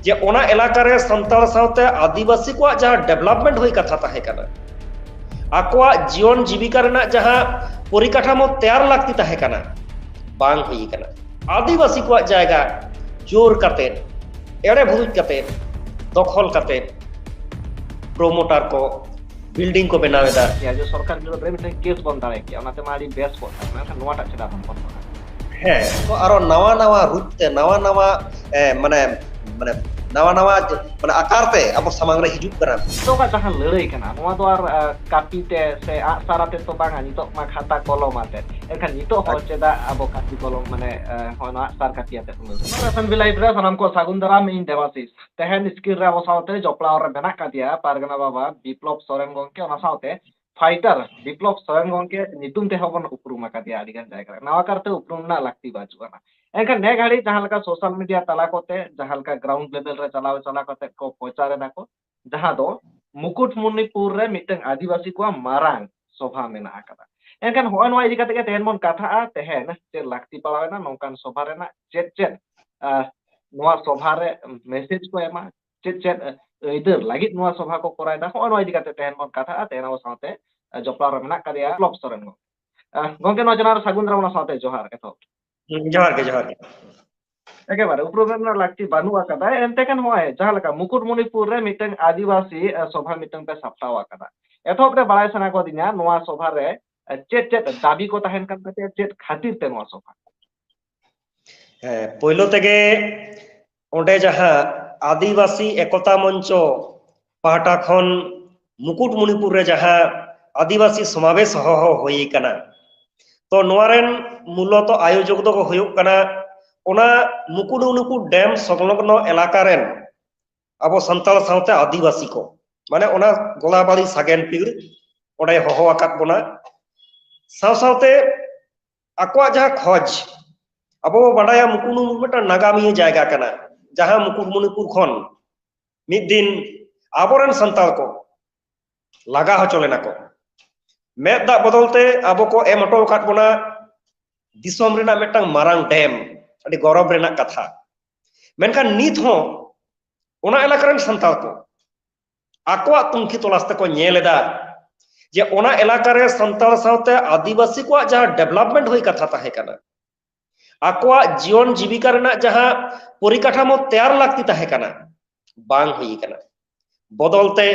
जे ओना एलाका रे संताल सावते आदिवासी को जहां डेवलपमेंट हुई कथा ताहे कना आकोआ जीवन जीविका रेना जहां परिकाठामो तैयार लागती ताहे कना बांग हुई कना आदिवासी को जायगा जोर कते एड़े भूज कते दखल कते प्रोमोटर को बिल्डिंग को बनावेदा या जो सरकार विरोध रे मिटे केस बन दाड़े के ओनाते मारी बेस को था नोवा टा छडा बन है तो आरो नवा नवा रूप ते नवा नवा माने माने नवा नवा माने आकार ते अब सामांग रे हिजुक कना तो का जहां लड़ाई कना नोवा तो आर कापी ते से साराते तो बांगा नितो मा खाता कलम आते एखान नितो हो चेदा अब कापी कलम माने होना सार काटियाते रसन बिलाई ब्रा सनम को सागुन दाराम इन देवासिस तेहन स्किल रे वसावते जपला और बेना काटिया पारगना बाबा विप्लव सोरेन गंके ओना सावते फाइटर विप्लव सोरेन गंके नितुम ते हबन उपरुम काटिया आदिगान जायगा नवा करते उपरुम ना लागती बाजुना एनखान ने घाड़ी जहां लका सोशल मीडिया तला कोते जहां लका ग्राउंड लेवल रे चला कोते को प्रचार ना को जहां दो मुकुटमणिपुर रे मिटन आदिवासी को मारांग सभा मेना आकदा एनखान होय नोय इदि कते के तेहन मन कथा तेहन जे लागती पड़ावेना नोंकान सभा रेना चेत नोआ सभा रे मेसेज को एमा चेत इधर लागित नोआ सभा को करायदा होय नोय इदि कते तेहन मन कथा तेहन वो साथे जपला रे मेना करिया क्लब सरन गंके नो जनार सागुन रावना साथे जोहार एथो जोहार के एकेबारे उपरोग्राम लागती बानु आकादा एनते कान होय जहां लका मुकुटमणिपुर रे मिटन आदिवासी सभा मिटन पे सप्ताह आकादा एथोप रे बाळाय सना को दिना नोआ सभा रे चेत दाबी को तहन कान कते चेत खातिर ते नोआ सभा पहिलो तेगे ओंडे जहां आदिवासी एकता मंच पाहटा खन मुकुटमणिपुर रे जहां आदिवासी समावेश हो होई कना तो नोरेन मूलत आयोजक दो होयुक कना ओना मुकुटमणिपुर डैम संलग्न एलाका रेन अब संताल सावते आदिवासी को माने ओना गोलाबाड़ी सागेन पीर ओडे होहो आकात बोना सावते आकोआ जहां खोज अब बाडाया मुकुटमणिपुर मिटा नागामिया जायगा कना जहां मुकुटमणिपुर खन मिद दिन आबोरेन संताल को लागा हचो लेना को मेदा बदलते अब को एम हटो काट बोना दिसोम रेना मेटांग मारांग डैम अडी गौरव रेना कथा मेनखान नित हो ओना एलाका रेन संताल को आकोआ तुंखी तलास्ते को नेलेदा जे ओना एलाका रे संताल सावते आदिवासी को जहां डेवलपमेंट होई कथा ताहे कना आकोआ जीवन जीविका रेना जहां परिकाठामो तैयार लागती ताहे कना बांग हुई कना बदलते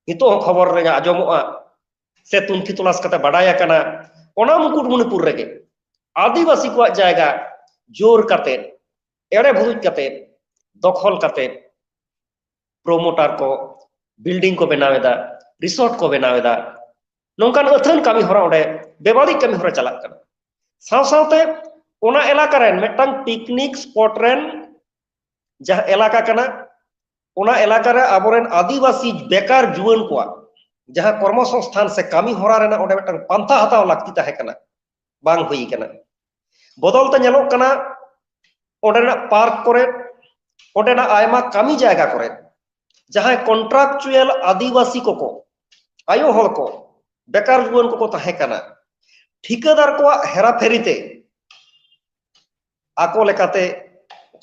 नितो खबर रे आजमोआ से तुंखी तलाश कते बाडाया कना ओना मुकुटमणिपुर रेगे आदिवासी को जायगा जोर कते एड़े भूज कते दखल कते प्रोमोटर को बिल्डिंग को बनावेदा रिसोर्ट को बनावेदा नोंकान अथन कामी होरा ओडे बेबादी कामी होरा चलाक कना सावते ओना एलाका रेन मेटांग पिकनिक स्पॉट रेन जहां एलाका कना ओना एलाका रे आबोरेन आदिवासी बेकार जुवन को जहां कर्मसंस्थान से कामी होरा रेना ओडे मेटांग पंथा हताव लागती ताहे कना बांग हुई कना बदलते नेलोक कना ओडेना पार्क करे ओडेना आयमा कामी जायगा करे जहां कॉन्ट्रैक्चुअल आदिवासी को आयो हल को बेकार जुवन को ताहे कना ठिकादार को हेरा फेरीते आको लेकाते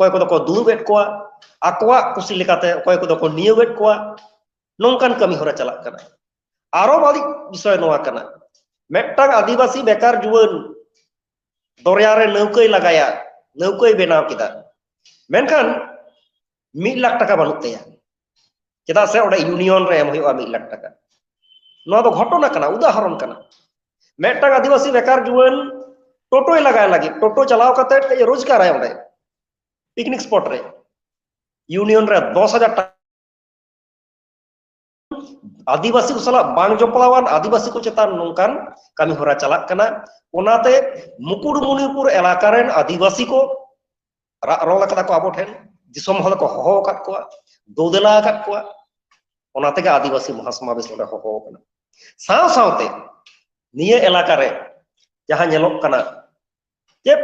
कोय को दको दुबेट को आकोआ कुसी लेकाते कोय को दको नियवेट को नोंकान कामी होरा चलाक कना आरो बाली विषय नोआ कना मेटांग आदिवासी बेकार जुवन दरिया रे नौकई लगाया नौकई बनाव किदा मेनखान 1 लाख टाका बानुतेया चेदा से ओडे यूनियन रे एम होया 1 लाख टाका नोआ दो घटना कना उदाहरण कना मेटांग आदिवासी बेकार जुवन टोटो लगाय लगी टोटो चलाव कते रोजगार है ओडे पिकनिक स्पॉट रे यूनियन रे 10,000 टाका आदिवासी को सला बांग जपलावान आदिवासी को चेतान नोंकान कामी होरा चलाक कना ओनाते मुकुटमणिपुर एलाका रेन आदिवासी को रोल कदा को आबो ठेन दिसोम हल को होहो काट को दोदला काट को ओनाते के आदिवासी महासमावेश ओडे होहो कना सावते निये एलाका रे जहां नेलोक कना जे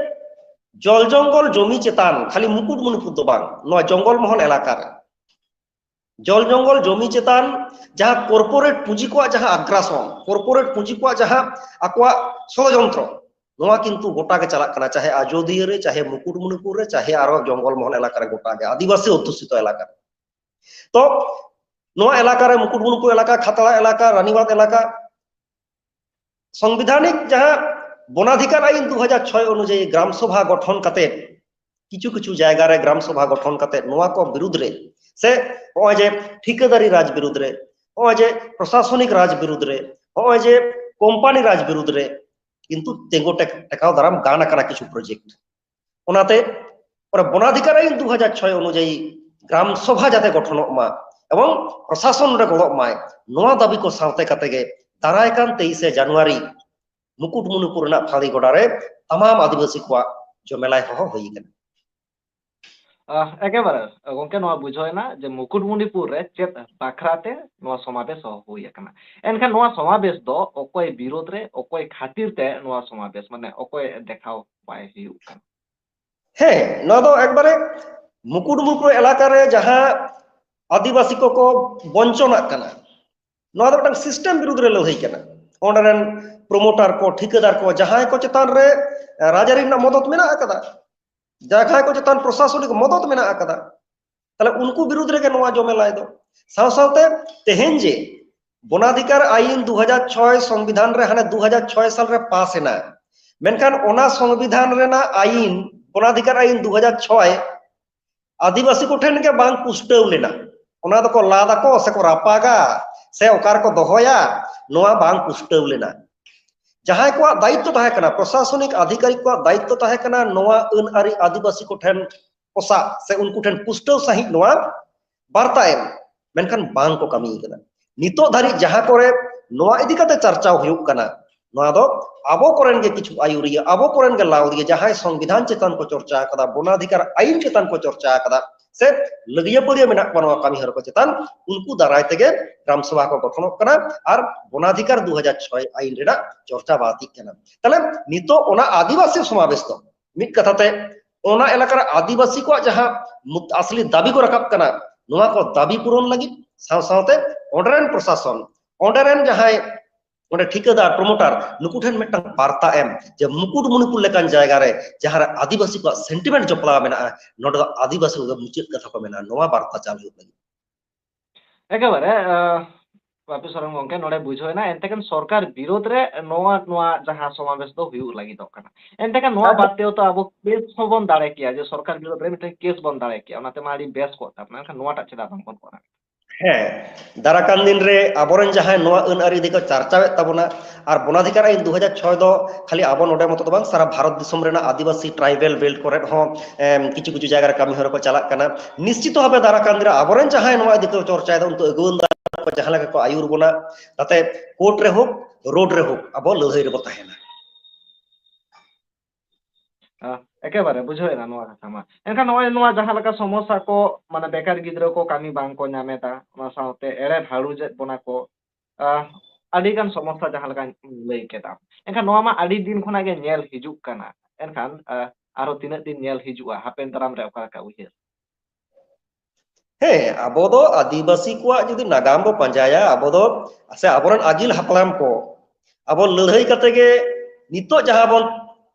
जल जंगल जमी चेतान खाली मुकुटमणिपुर दो बांग नो जंगल महल एलाका रे जल जंगल जमी चेतान जहां कॉर्पोरेट पुंजी को जहां आग्रासन कॉर्पोरेट पुंजी को जहां आकोआ षड़यंत्र नोआ किंतु गोटा के चलक कना चाहे आजोदिया रे चाहे मुकुटमणिपुर रे चाहे आरो जंगल महल इलाका रे गोटा के आदिवासी अध्युषित इलाका तो नोआ इलाका रे मुकुटमणिपुर इलाका खतरा इलाका रानीबाद इलाका संविधानिक जहां वनाधिकार आईन 2006 अनुযায়ী ग्राम सभा गठन करते किछु किछु जायगा रे ग्राम सभा गठन करते नोआ को विरुद्ध रे से होय जे ठिकादारी राज विरुद्ध रे होय जे प्रशासनिक राज विरुद्ध रे होय जे कोम्पानी राज विरुद्ध रे किंतु तेंगो टेकाव दाराम गान आकाना किछु प्रोजेक्ट ओनाते और वनाधिकार आईन 2006 अनुযায়ী ग्राम सभा जाते गठन मा एवं प्रशासन रे गड़ो माय नोआ दाबी को सावते कते गे दाराय कान 23 জানুয়ারি मुकुटमणिपुर ना फाड़ी गोडा रे तमाम आदिवासी को जमेलाय हो होई गन एकेबारे गंके नोआ बुझोयना जे मुकुटमणिपुर रे चेत बाखराते नोआ समावेश होई एकना एनखा नोआ समावेश दो ओकोय विरोध रे ओकोय खातिर ते नोआ समावेश माने ओकोय देखाव पाए हिउ कन हे नो दो एकबारे मुकुटमणिपुर इलाका रे जहां आदिवासी को वंचना कना नो दो टंग सिस्टम विरुद्ध रे लड़ाई कना ओंडरन प्रमोटर को ठेकेदार को जहां को चेतान रे राजारी ना मदद मेना आकदा जहां को चेतान प्रशासनिक मदद मेना आकदा तले उनको विरुद्ध रे नोआ जमेलाय दो सावसावते तेहेन जे वनाधिकार आईन 2006 संविधान रे हाने 2006 साल रे पास एना मेनखान ओना संविधान रेना आईन वनाधिकार आईन 2006 आदिवासी को ठेन के बांग पुष्टव लेना ओना दो को लादा को से को रापागा से ओकार को दोहया नोआ बांग पुष्टव लेना जहां को दायित्व ताहे कना प्रशासनिक अधिकारी को दायित्व ताहे कना नोआ अन आरी आदिवासी को ठेन पोसा से उनको ठेन पुष्टव सही नोआ वार्ता एम मेनखान बांग को कमी कना नितो धारी जहां कोरे नोआ इदी कते चर्चा हुयुक कना नोआ दो आबो कोरेन गे किछु आयुरिया आबो कोरेन गे लाउदिया जहां संविधान चेतन को चर्चा कदा वनाधिकार आईन चेतन को चर्चा कदा से लगिया पदिया मेना बनवा कमी हर को चेतन उनको दाराय तेगे ग्राम सभा को गठन कना और वनाधिकार 2006 आईन रेना चर्चा बाती कना तले नितो ओना आदिवासी समावेश तो मित कथाते ओना इलाका आदिवासी को जहां असली दाबी को रकब कना नोआ को दाबी पूरण लगी साव सावते ओंडरेन प्रशासन ओंडरेन जहां ओंडे ठेकेदार प्रमोटर नुकुठन मेटा वार्ता एम जे मुकुटमणिपुर लेकान जायगा रे जहां आदिवासी को सेंटिमेंट जपला मेना नोड आदिवासी को मुचित कथा को मेना नोआ वार्ता चालू लगी एकेबारे बापी सरन गंके नोडे बुझोयना एनतेकन सरकार विरोध रे नोआ नोआ जहां समावेश दो हुयु लागि दो कना एनतेकन नोआ बातेओ तो अब केस होबन दाड़े किया जे सरकार विरोध रे मिटे केस बन दाड़े किया ओनाते मारी बेस को तापना खान नोआ टा चेदा बन कोना हे दाराकान दिन रे आबोरन जहां नोआ अन आरी दिको चर्चावे तबना और वनाधिकार आईन 2006 दो खाली आबो नोडे मत दो सारा भारत दिसम रेना आदिवासी ट्राइबल बेल्ट करे हो किछु किछु जगह रे कमी हर को चला कना निश्चित भाबे दाराकान दिन आबोरन जहां नोआ दिको चर्चा दो उनको अगुन को जहां लगा को आयुर बोना ताते कोर्ट रे हो रोड रे हो आबो लड़ाई रे बताहेना एकेबारे बुझोयना नोआ कथा मा एनखान नोय नोआ जहां लका समस्या को माने बेकार गिद्रो को कामी बांग को नामेता ओना साउते एरे भाड़ू जे बोना को आदिगान समस्या जहां लका लई केदा एनखान नोआ मा आदि दिन खना गे नेल हिजुक काना एनखान आरो तिना दिन नेल हिजुआ हापेन दाराम रे ओका का उहे हे आबो दो आदिवासी को जदि नागाम बो पंजाया आबो दो से आबोरन आगिल हपलाम को आबो लड़ाई कते गे नितो जहां बन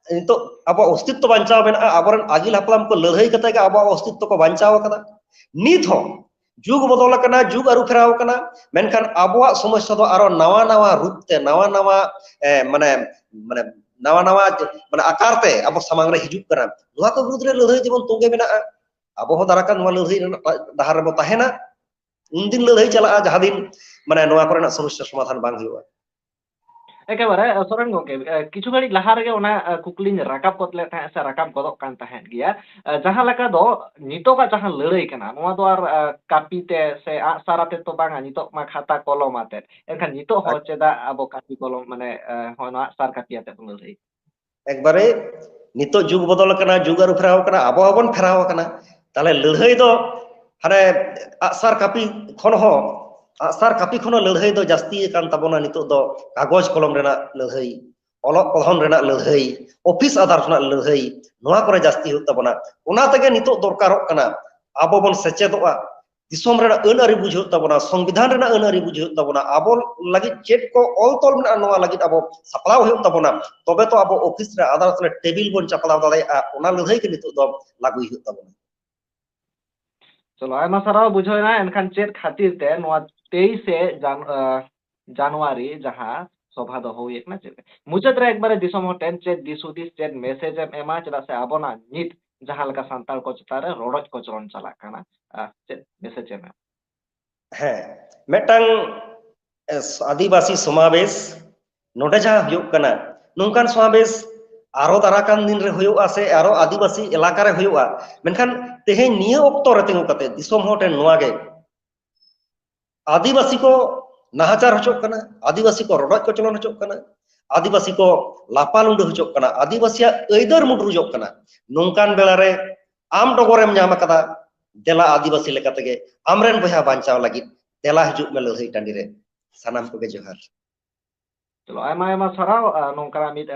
नितो अब अस्तित्व बचाव मेना आबोरन आगिल हपलाम को लड़ाई कते गे अब अस्तित्व को बचाव कदा नित हो जुग बदल कना जुग आरु फेराव कना मेनखान आबोआ समस्या दो आरो नवा नवा रूप ते नवा नवा माने माने नवा नवा माने आकार ते अब समांग रे हिजुक कना नोआ को विरुद्ध रे लड़ाई जीवन तोगे मेना अब हो दाराकान नोआ लड़ाई दाहार रे बो ताहेना उन दिन लड़ाई चला जहां दिन माने नोआ कोरेना समस्या समाधान बांग हुआ एकेबारे सरन गंके किछु घड़ी लहा रे ओना कुकलिन राकाब कोतले था से राकाब गदक कान ताहेन गिया जहां लका दो नितो का जहां लड़ाई कना नोआ दो आर कापीते से आ साराते तो बांगा नितो मा खाता कलम आते एनखान नितो हो चेदा अब कापी कलम माने होना सार कापियाते लड़ाई एकबारे नितो जुग बदल कना जुग आरु फेराव कना अब हबन फेराव कना ताले लड़ाई दो हाने सार कापी खन हो सार कापी खनो लड़ाई दो जास्ती कान तबना नितो दो कागज कलम रेना लड़ाई अलग पढ़न रेना लड़ाई ऑफिस आधार रेना लड़ाई नोआ करे जास्ती हो तबना ओना तगे नितो दरकार कना आबो बन सेचेदोआ दिसोम रेना अन आरि बुझो तबना संविधान रेना अन आरि बुझो तबना आबो लगी चेक को ऑल तोल में नवा लगी आबो सपलाव हो तबना तबे तो आबो ऑफिस रे अदालत रे टेबिल बोन चपलाव दादे ओना लहई के नितो दो लागू हो तबना चलो आयमा साराव बुझोना एनखान चेक खातिर ते नवा 23 जनवरी जहां सभा दो होई एकना चेक मुचाद रे एकबारे दिसोम होटेन चेक दिसुदिस चेक मेसेज एमा चदा से आबोना नित जहां लका सांताल को चतारे रोडज कोचरन चला काना चेक मेसेज एमा है मेटांग आदिवासी समावेश नोडे जहां हुयो कना नोंकान समावेश आरो दाराकान दिन रे हुयो आसे आरो आदिवासी इलाका रे हुयो मेनखान तेहे निया ऑक्टो रे तिंगु कते दिसोम होटेन नोआ गे आदिवासी को नाहाचार होचोक कना आदिवासी को रोडज कोचलन होचोक कना आदिवासी को लापालुंड होचोक कना आदिवासिया ऐदर मुडरुजोक कना नोंकान बेला रे आम डगोरेम ᱧᱟᱢ कदा देला आदिवासी लेका तेगे आमरेन बहा बांचाव लगी देला हजुक में लहई टांडी रे सानाम को जोहार चलो आयमा आयमा साराव नोंकरा मिद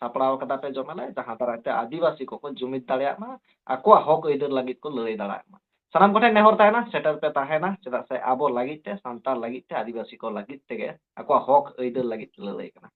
सापड़ाव कदा पे जमाले जहां तरते आदिवासी को जुमिद दाड़िया मा आको हक ऐदर लगित को लड़ाई दाड़ा मा सानाम कोठे नेहर ताहेना सेटर पे ताहेना चदा से आबो लगित ते सांताल लगित ते आदिवासी को लगित तेगे आको हक ऐदर लगित लड़ाई कना